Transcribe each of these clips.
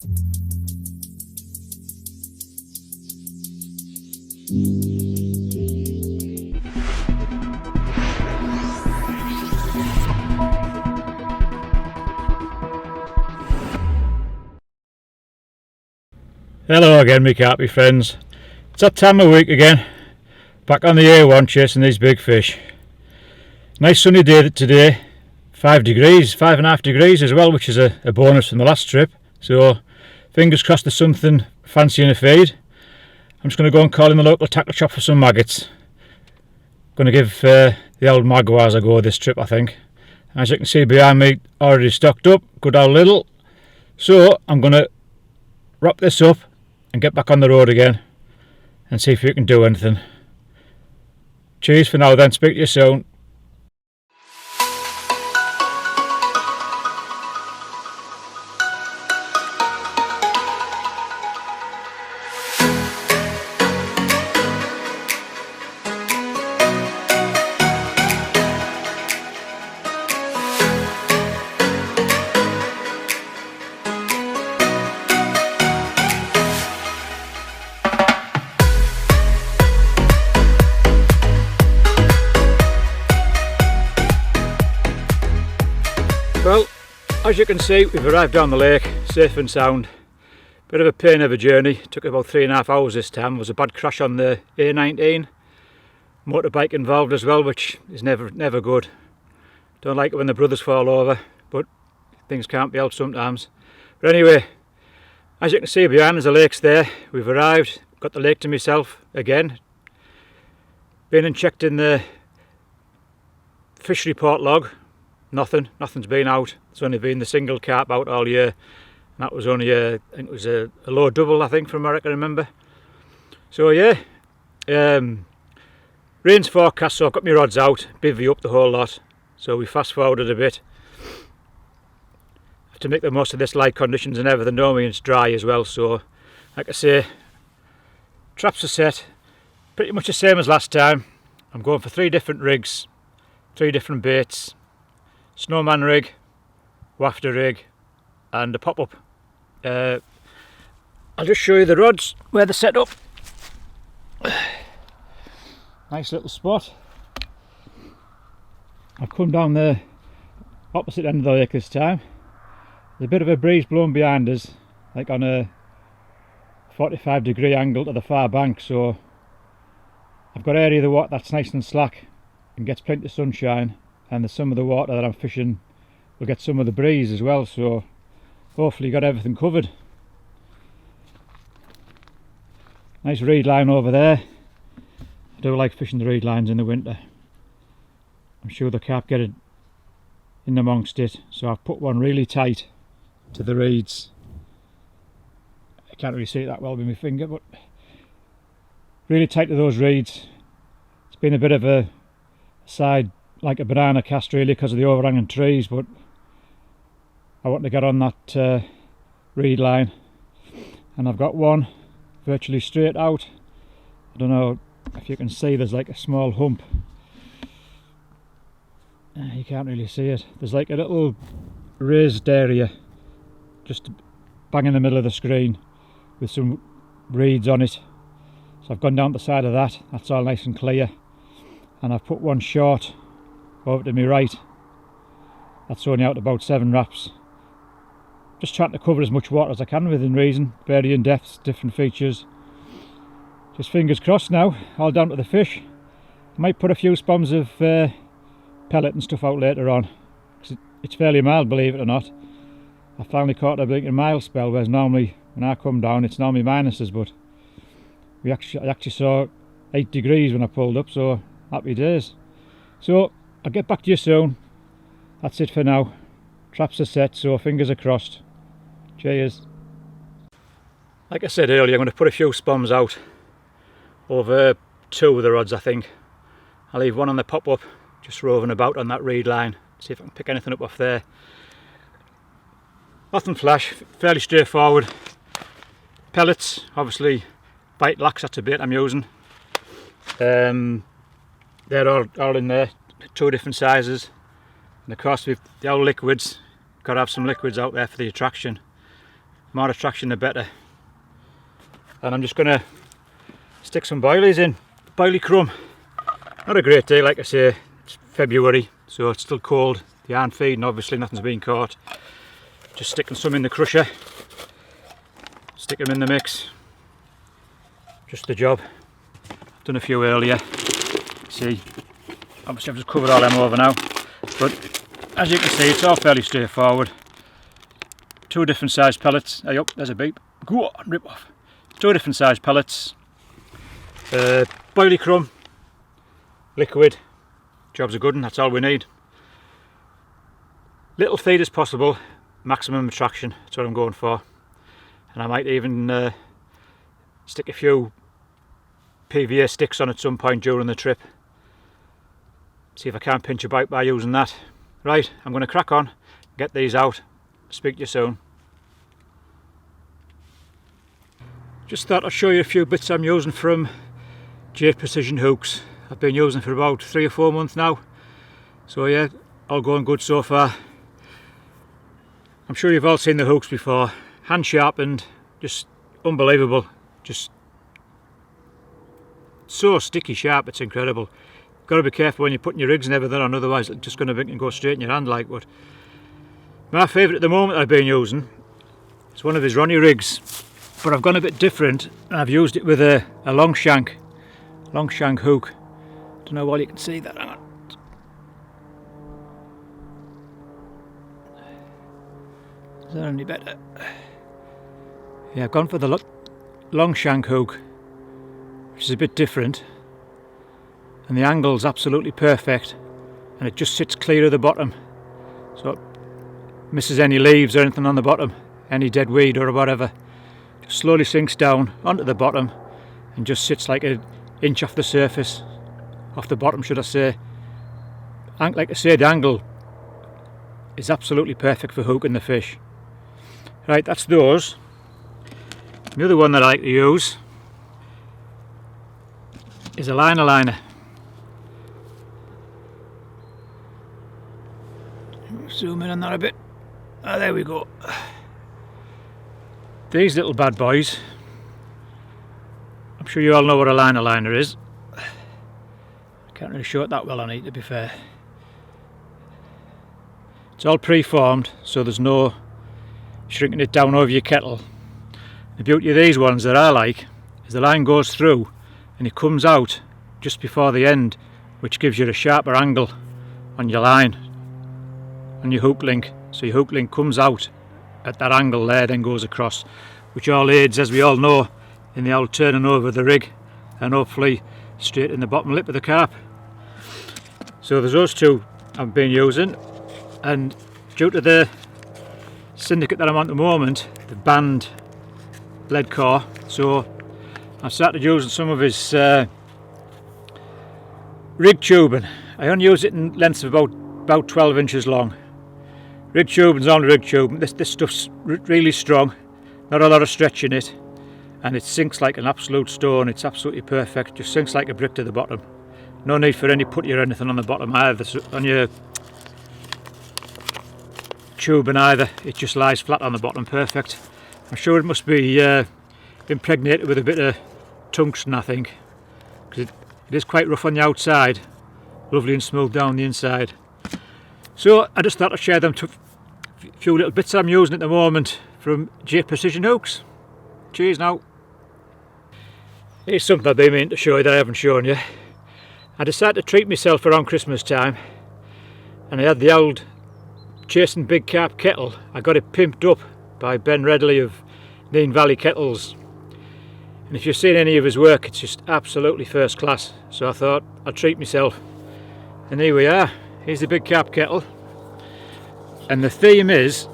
Hello again, my carpy friends. It's that time of week again. Back on the A1 chasing these big fish. Nice sunny day today. 5 degrees, 5.5 degrees as well, which is a bonus from the last trip. So fingers crossed there's something fancy in a feed. I'm just going to go and call in the local tackle shop for some maggots. Going to give the old magwars a go this trip, I think. As you can see behind me, already stocked up, good old little. So I'm going to wrap this up and get back on the road again and see if you can do anything. Cheers for now then, speak to you soon. Well, as you can see, we've arrived down the lake, safe and sound. Bit of a pain of a journey, took about 3.5 hours this time. There was a bad crash on the A19, motorbike involved as well, which is never good. Don't like it when the brothers fall over, but things can't be helped sometimes. But anyway, as you can see behind us, the lake's there. We've arrived, got the lake to myself again. Been and checked in the fish report log. Nothing's been out. There's only been the single carp out all year, and that was only I think it was a low double, I think, from what I can remember. So yeah, rain's forecast, so I've got my rods out, bivvy up the whole lot. So we fast forwarded a bit. Have to make the most of this light conditions and everything, knowing it's dry as well. So like I say, traps are set, pretty much the same as last time. I'm going for 3 different rigs, 3 different baits. Snowman rig, wafter rig and a pop-up. I'll just show you the rods where they're set up. Nice little spot. I've come down the opposite end of the lake this time. There's a bit of a breeze blowing behind us, like on a 45-degree angle to the far bank, so I've got area of the water that's nice and slack and gets plenty of sunshine. And the some of the water that I'm fishing will get some of the breeze as well, so hopefully got everything covered. Nice reed line over there. I do like fishing the reed lines in the winter. I'm sure the carp get it in amongst it, so I've put one really tight to the reeds. I can't really see it that well with my finger, but really tight to those reeds. It's been a bit of a side like a banana cast really because of the overhanging trees, but I want to get on that reed line, and I've got one virtually straight out. I don't know if you can see, there's like a small hump. You can't really see it. There's like a little raised area just bang in the middle of the screen with some reeds on it, so I've gone down the side of that. That's all nice and clear, and I've put one short over to my right. That's only out about 7 wraps. Just trying to cover as much water as I can within reason, varying depths, different features. Just fingers crossed now, all down to the fish. I might put a few spoms of pellet and stuff out later on, because it's fairly mild, believe it or not. I finally caught a blinking mild spell, whereas normally when I come down it's normally minuses, but I actually saw 8 degrees when I pulled up, so happy days. So I'll get back to you soon. That's it for now. Traps are set, so fingers are crossed. Cheers. Like I said earlier, I'm going to put a few spoms out over 2 of the rods, I think. I'll leave one on the pop-up, just roving about on that reed line, see if I can pick anything up off there. Nothing flash, fairly straightforward. Pellets, obviously bite lax, that's a bait I'm using. They're all in there, 2 different sizes. And of course with the old liquids, got to have some liquids out there for the attraction. more attraction the better. And I'm just going to stick some boilies in, boilie crumb. Not a great day, like I say, it's February, so it's still cold. They aren't feeding, obviously, nothing's been caught. Just sticking some in the crusher, stick them in the mix, just the job. I've done a few earlier, see, obviously I've just covered all them over now, but as you can see it's all fairly straightforward. 2 different size pellets, hey up, there's a beep, go on, rip off. 2 different size pellets, boilie crumb, liquid, job's a good one, that's all we need. Little feed as possible, maximum attraction, that's what I'm going for. And I might even stick a few PVA sticks on at some point during the trip. See if I can't pinch a bite by using that. Right, I'm going to crack on, get these out, speak to you soon. Just thought I'd show you a few bits I'm using from Jade Precision hooks. I've been using for about 3 or 4 months now. So yeah, all going good so far. I'm sure you've all seen the hooks before. Hand sharpened, just unbelievable. Just so sticky sharp, it's incredible. Got to be careful when you're putting your rigs and everything on, otherwise it's just going to go straight in your hand like. But my favourite at the moment I've been using is one of his Ronnie rigs, but I've gone a bit different and I've used it with a long shank hook. Don't know why you can see that. Hang on. Is that any better? Yeah, I've gone for the long shank hook, which is a bit different, and the angle's absolutely perfect, and it just sits clear of the bottom, so it misses any leaves or anything on the bottom, any dead weed or whatever. Just slowly sinks down onto the bottom and just sits like an inch off the surface, off the bottom should I say. Like I say, the angle is absolutely perfect for hooking the fish. Right, that's those. The other one that I like to use is a liner. Zoom in on that a bit. Ah, there we go. These little bad boys, I'm sure you all know what a liner is. I can't really show it that well on it, to be fair. It's all pre-formed, so there's no shrinking it down over your kettle. The beauty of these ones that I like is the line goes through and it comes out just before the end, which gives you a sharper angle on your line, on your hook link. So your hook link comes out at that angle there, then goes across, which all aids, as we all know, in the old turning over the rig and hopefully straight in the bottom lip of the carp. So there's those 2 I've been using, and due to the syndicate that I'm on at the moment, they've banned lead core, so I've started using some of his rig tubing. I only use it in lengths of about 12 inches long. Rig tubing's on rig tubing. This stuff's really strong, not a lot of stretch in it, and it sinks like an absolute stone. It's absolutely perfect, just sinks like a brick to the bottom. No need for any putty or anything on the bottom either, on your tubing either. It just lies flat on the bottom, perfect. I'm sure it must be impregnated with a bit of tungsten, I think, because it is quite rough on the outside, lovely and smooth down the inside. So I just thought I'd share them few little bits I'm using at the moment from Jade Precision hooks. Cheers now. Here's something I've been meaning to show you that I haven't shown you. I decided to treat myself around Christmas time, and I had the old Chasing Big Carp kettle. I got it pimped up by Ben Redley of Neen Valley Kettles, and if you've seen any of his work, it's just absolutely first class. So I thought I'd treat myself, and here we are. Here's the Big Carp kettle, and the theme is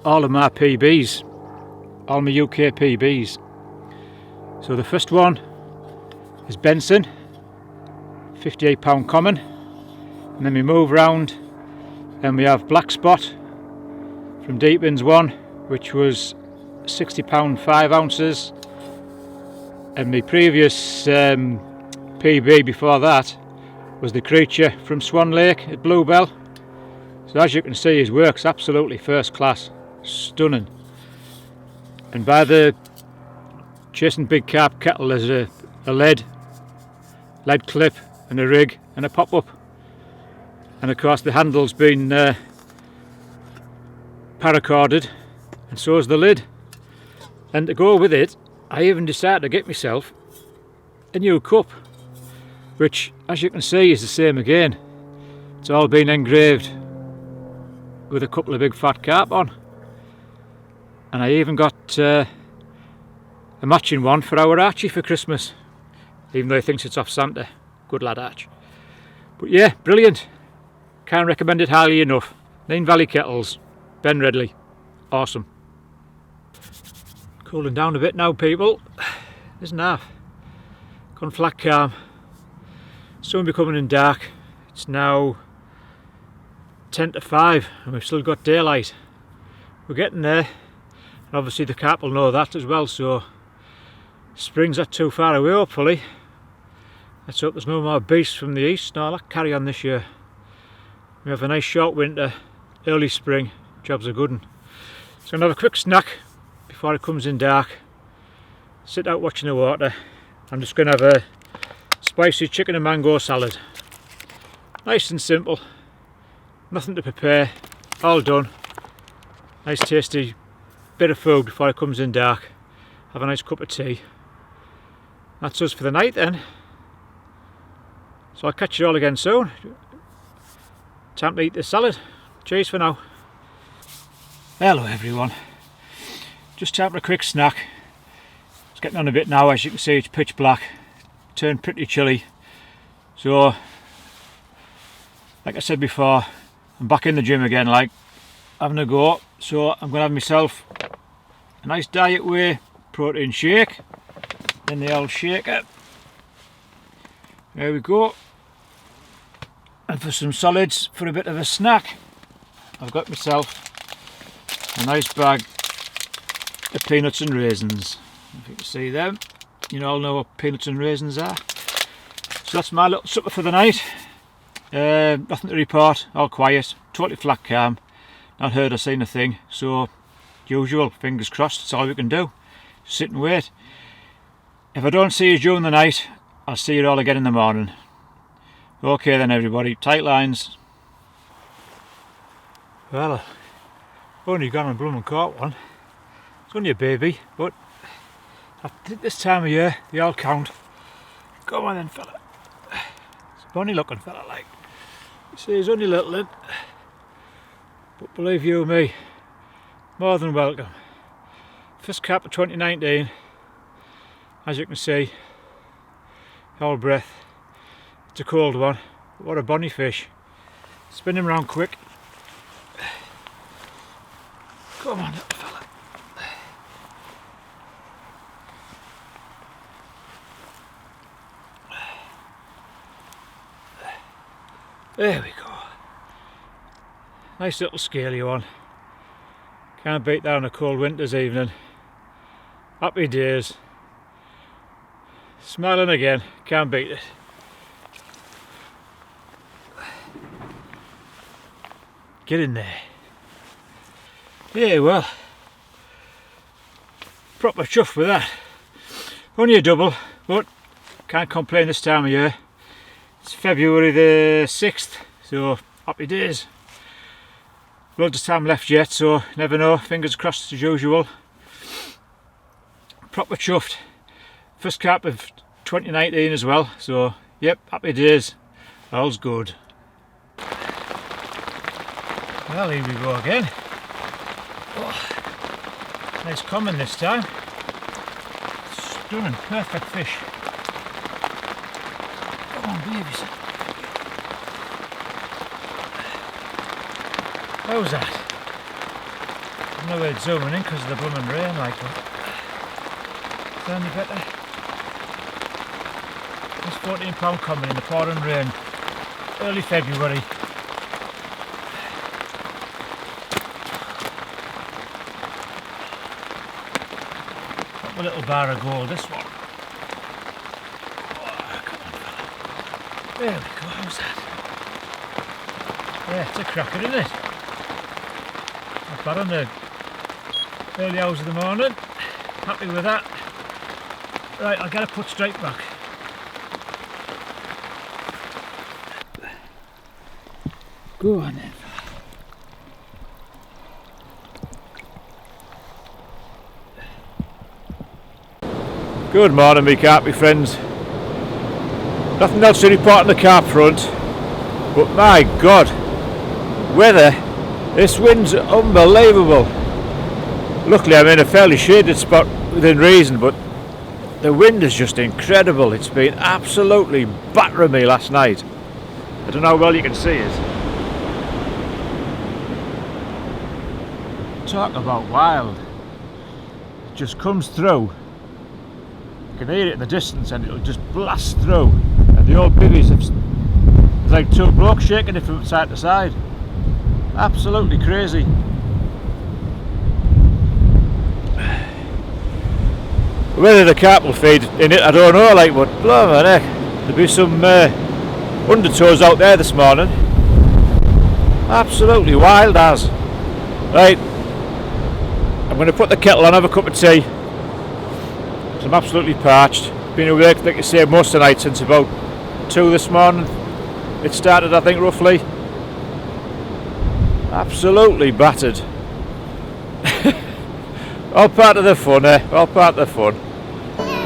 all of my PBs, all my UK PBs. So the first one is Benson, £58 common, and then we move round and we have Black Spot from Deepings one, which was £60 5 ounces, and my previous PB before that was the Creature from Swan Lake at Bluebell. So as you can see, his work's absolutely first class, stunning. and by the chasing big carp kettle there's a lead clip and a rig and a pop-up, and of course the handle's been paracorded, and so is the lid. And to go with it, I even decided to get myself a new cup, which as you can see is the same again. It's all been engraved with a couple of big fat carp on, and I even got a matching one for our Archie for Christmas, even though he thinks it's off Santa. Good lad Arch. But yeah, brilliant. Can't recommend it highly enough. Nine Valley Kettles, Ben Redley, awesome. Cooling down a bit now, people. Isn't half. Gone flat calm. Soon becoming in dark. It's now 10 to 5 and we've still got daylight. We're getting there, and obviously the carp will know that as well, so spring's not too far away hopefully. Let's hope there's no more beasts from the east. No, that'll carry on this year. We have a nice short winter, early spring, job's a good one. So I'm going to have a quick snack before it comes in dark. Sit out watching the water. I'm just going to have a spicy chicken and mango salad. Nice and simple, nothing to prepare, all done. Nice tasty bit of food before it comes in dark. Have a nice cup of tea. That's us for the night then. So I'll catch you all again soon. Time to eat this salad. Cheers for now. Hello everyone. Just time for a quick snack. It's getting on a bit now, as you can see it's pitch black. Turned pretty chilly. So, like I said before, I'm back in the gym again, like having a go. So I'm going to have myself a nice diet whey protein shake in the old shaker. There we go. And for some solids for a bit of a snack, I've got myself a nice bag of peanuts and raisins. If you can see them, you all know what peanuts and raisins are. So that's my little supper for the night. Nothing to report, all quiet, totally flat calm, not heard or seen a thing, so usual, fingers crossed, that's all we can do, sit and wait. If I don't see you during the night, I'll see you all again in the morning. Okay then everybody, tight lines. Well, I've only gone and blooming caught one. It's only a baby, but I think this time of year they all count. Come on then fella. It's a funny looking fella like. You see he's only little in, but believe you me, more than welcome. First carp of 2019, as you can see, whole breath. It's a cold one, but what a bonny fish. Spin him round quick. Come on little fella. There we go. Nice little scaly one. Can't beat that on a cold winter's evening. Happy days. Smiling again, can't beat it. Get in there. Yeah, well, proper chuffed with that. Only a double, but can't complain this time of year. It's February the 6th, so happy days. Loads of time left yet, so never know, fingers crossed as usual. Proper chuffed. First carp of 2019 as well, so yep, happy days. All's good. Well, here we go again. Oh, nice common this time. Stunning, perfect fish. Come on, babies. How's that? I know we're zooming in because of the blooming rain, like that. Is that any better? This 14 pound common in the pouring rain, early February. Got a little bar of gold, this one. Oh, come on, fella. There we go, how's that? Yeah, it's a cracker, isn't it? Not bad on the Early hours of the morning, happy with that. Right, I'll get a put straight back. Go on then. Good morning, me carpy friends. Nothing else to report on the carp front, but my God, weather, this wind's unbelievable. Luckily I'm in a fairly shaded spot within reason, but the wind is just incredible. It's been absolutely battering me last night. I don't know how well you can see it. Talk about wild. It just comes through. You can hear it in the distance and it'll just blast through. And the old bivvies, it's like two blokes shaking it from side to side. Absolutely crazy. Whether the carp will feed in it, I don't know, like, but blimey heck, there'll be some undertows out there this morning. Absolutely wild as. Right, I'm going to put the kettle on, have a cup of tea. I'm absolutely parched. Been awake, like I say, most of the night since about 2 this morning. It started, I think, roughly. Absolutely battered. All part of the fun, eh? All part of the fun.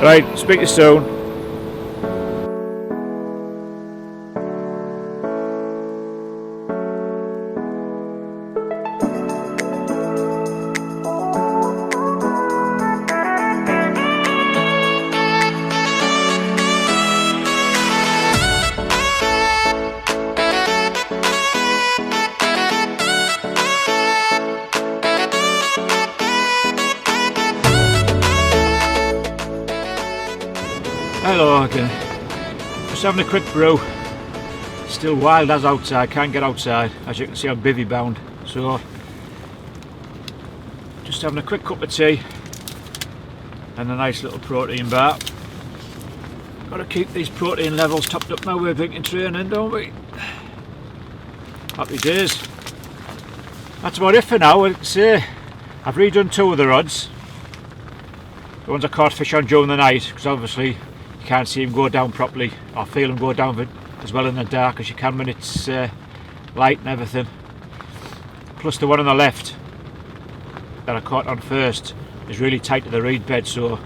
Right, speak to you soon. Hello again. Just having a quick brew. Still wild as outside, can't get outside. As you can see, I'm bivvy bound. So, just having a quick cup of tea and a nice little protein bar. Got to keep these protein levels topped up now we're big in training, don't we? Happy days. That's about it for now. I'd say I've redone 2 of the rods. The ones I caught fish on during the night, because obviously you can't see them go down properly or feel them go down as well in the dark as you can when it's light and everything. Plus the one on the left that I caught on first is really tight to the reed bed, so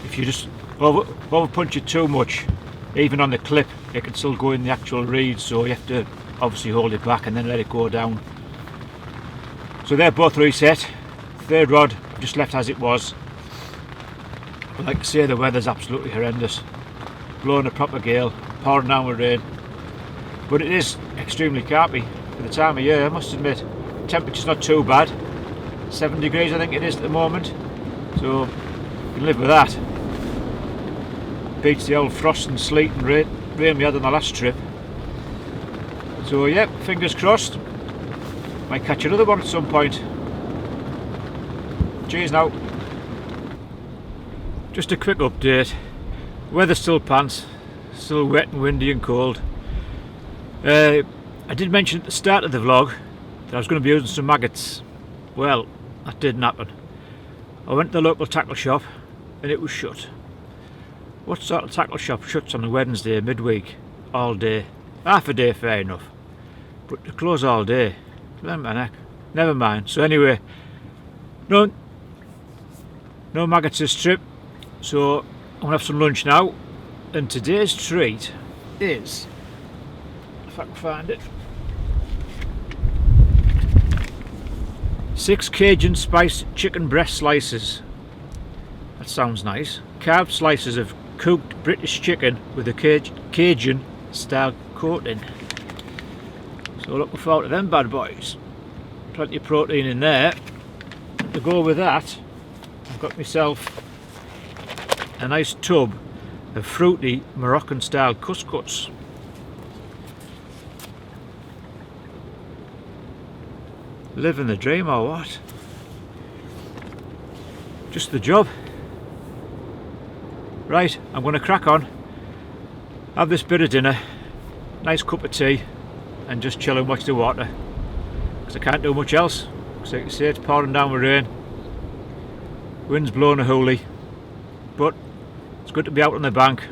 if you just over punch it too much, even on the clip, it can still go in the actual reed, so you have to obviously hold it back and then let it go down. So they're both reset. Third rod just left as it was. But like I say, the weather's absolutely horrendous. Blowing a proper gale, pouring down with rain. But it is extremely carpy for the time of year, I must admit. Temperature's not too bad. 7 degrees I think it is at the moment. So you can live with that. Beats the old frost and sleet and rain we had on the last trip. So yeah, fingers crossed. Might catch another one at some point. Cheers now. Just a quick update. Weather's still pants, still wet and windy and cold. I did mention at the start of the vlog that I was going to be using some maggots. Well, that didn't happen. I went to the local tackle shop and it was shut. What sort of tackle shop shuts on a Wednesday midweek? All day. Half a day fair enough. But to close all day, never mind. So anyway, no maggots this trip. So I'm going to have some lunch now, and today's treat is, if I can find it, 6 Cajun spiced chicken breast slices. That sounds nice. Carved slices of cooked British chicken with a Cajun style coating. So looking forward to them bad boys. Plenty of protein in there. To go with that, I've got myself a nice tub of fruity Moroccan style couscous. Living the dream or what? Just the job. Right, I'm going to crack on, have this bit of dinner, nice cup of tea, and just chill and watch the water, because I can't do much else, because like I say, it's pouring down with rain. Wind's blowing a hoolie, but it's good to be out on the bank.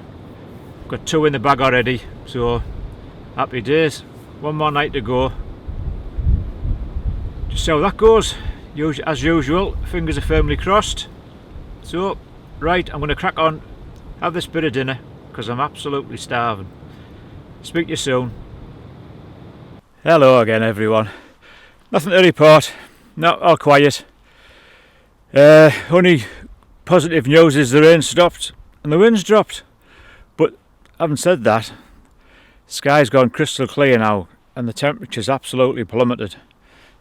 Got 2 in the bag already, so happy days. 1 more night to go. Just see how that goes. As usual, fingers are firmly crossed. So, right, I'm going to crack on, have this bit of dinner, because I'm absolutely starving. Speak to you soon. Hello again, everyone. Nothing to report, not all quiet. Only positive news is the rain stopped and the wind's dropped. But having said that, the sky's gone crystal clear now and the temperature's absolutely plummeted.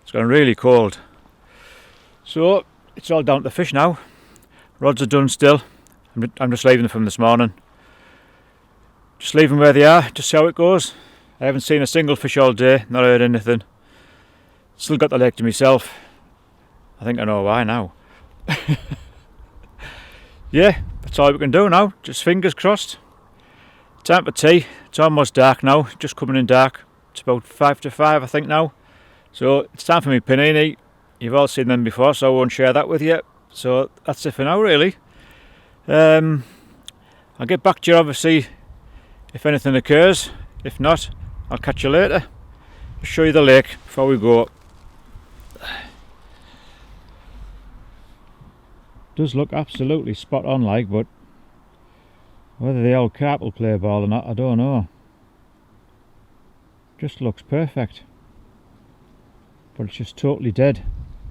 It's gone really cold. So it's all down to the fish now. Rods are done still. I'm just leaving them from this morning. Just leave them where they are, just see how it goes. I haven't seen a single fish all day, not heard anything. Still got the lake to myself. I think I know why now. Yeah, that's all we can do now, just fingers crossed. Time for tea. It's almost dark now, just coming in dark. It's about 5 to 5 I think now. So it's time for me panini. You've all seen them before, so I won't share that with you. So that's it for now really. I'll get back to you obviously if anything occurs. If not, I'll catch you later. I'll show you the lake before we go. Does look absolutely spot on like, but whether the old carp will play ball or not, I don't know. Just looks perfect, but it's just totally dead.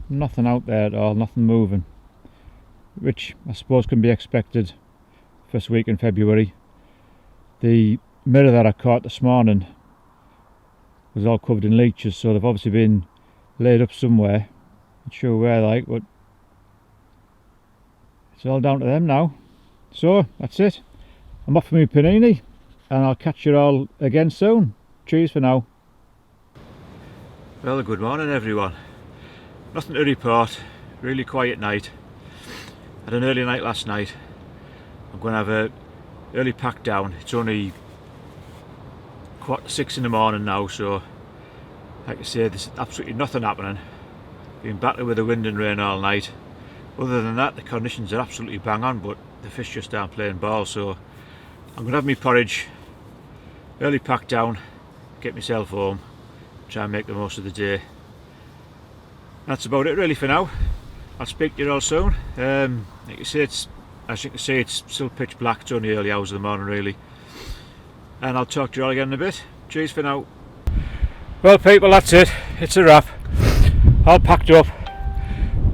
Nothing out there at all, nothing moving, which I suppose can be expected first week in February. The mirror that I caught this morning was all covered in leeches, so they've obviously been laid up somewhere. Not sure where like, but it's all down to them now. So that's it. I'm off for my panini and I'll catch you all again soon. Cheers for now. Well, good morning everyone. Nothing to report. Really quiet night. Had an early night last night. I'm going to have a early pack down. It's only 6:15 in the morning now, so like I say, there's absolutely nothing happening. Been battling with the wind and rain all night. Other than that, the conditions are absolutely bang on, but the fish just aren't playing ball, so I'm going to have my porridge, early pack down, get myself home, try and make the most of the day. That's about it really for now. I'll speak to you all soon. Like you say, as you can see, it's still pitch black. It's only early hours of the morning really, and I'll talk to you all again in a bit. Cheers for now. Well people, that's it. It's a wrap. All packed up,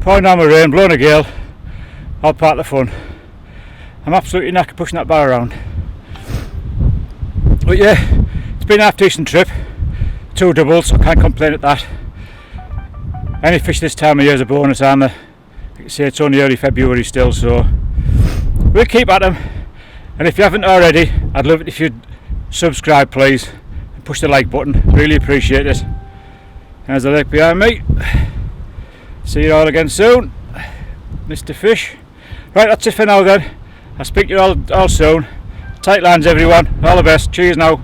pouring down the rain, blowing a gale, all part of the fun. I'm absolutely knackered pushing that bar around. But yeah, it's been a half decent trip. 2 doubles, so I can't complain at that. Any fish this time of year is a bonus, aren't they? Like I say, it's only early February still, so we'll keep at them. And if you haven't already, I'd love it if you'd subscribe please and push the like button. Really appreciate it. There's the lake behind me. See you all again soon, Mr. Fish. Right, that's it for now then. I'll speak to you all soon. Tight lines everyone, all the best. Cheers now.